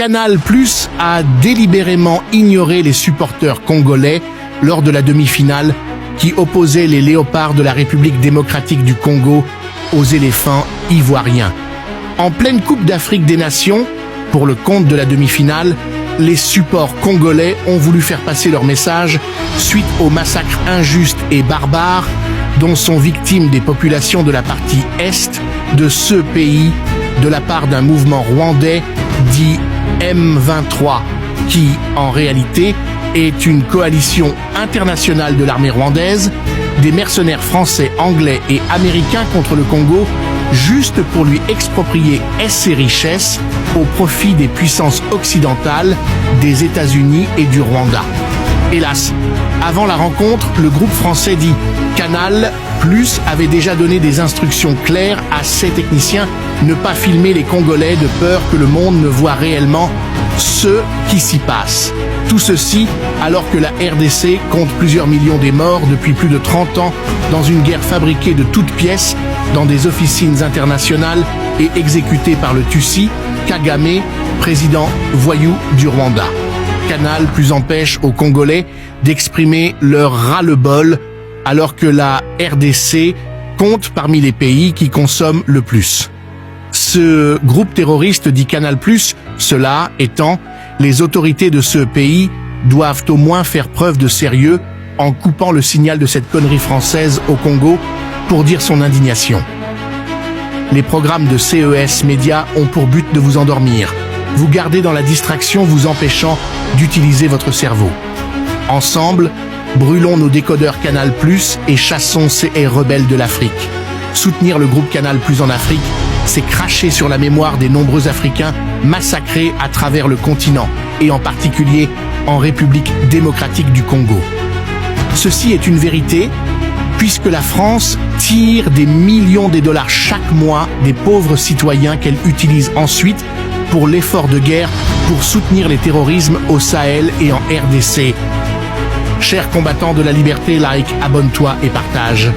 Canal+ a délibérément ignoré les supporters congolais lors de la demi-finale qui opposait les léopards de la République démocratique du Congo aux éléphants ivoiriens. En pleine Coupe d'Afrique des Nations, pour le compte de la demi-finale, les supports congolais ont voulu faire passer leur message suite au massacre injuste et barbare dont sont victimes des populations de la partie Est de ce pays de la part d'un mouvement rwandais dit M23, qui, en réalité, est une coalition internationale de l'armée rwandaise, des mercenaires français, anglais et américains contre le Congo, juste pour lui exproprier ses richesses au profit des puissances occidentales, des États-Unis et du Rwanda. Hélas, avant la rencontre, le groupe français dit Canal+ avait déjà donné des instructions claires à ses techniciens ne pas filmer les Congolais de peur que le monde ne voit réellement ce qui s'y passe. Tout ceci alors que la RDC compte plusieurs millions des morts depuis plus de 30 ans dans une guerre fabriquée de toutes pièces dans des officines internationales et exécutée par le Tutsi, Kagame, président voyou du Rwanda. Canal+ empêche aux Congolais d'exprimer leur ras-le-bol alors que la RDC compte parmi les pays qui consomment le plus. Ce groupe terroriste dit Canal+, cela étant, les autorités de ce pays doivent au moins faire preuve de sérieux en coupant le signal de cette connerie française au Congo pour dire son indignation. Les programmes de CES Média ont pour but de vous endormir, vous garder dans la distraction vous empêchant d'utiliser votre cerveau. Ensemble, brûlons nos décodeurs Canal+ et chassons ces rebelles de l'Afrique. Soutenir le groupe Canal+ en Afrique, c'est cracher sur la mémoire des nombreux Africains massacrés à travers le continent, et en particulier en République démocratique du Congo. Ceci est une vérité, puisque la France tire des millions de dollars chaque mois des pauvres citoyens qu'elle utilise ensuite pour l'effort de guerre pour soutenir les terrorismes au Sahel et en RDC. Chers combattants de la liberté, like, abonne-toi et partage.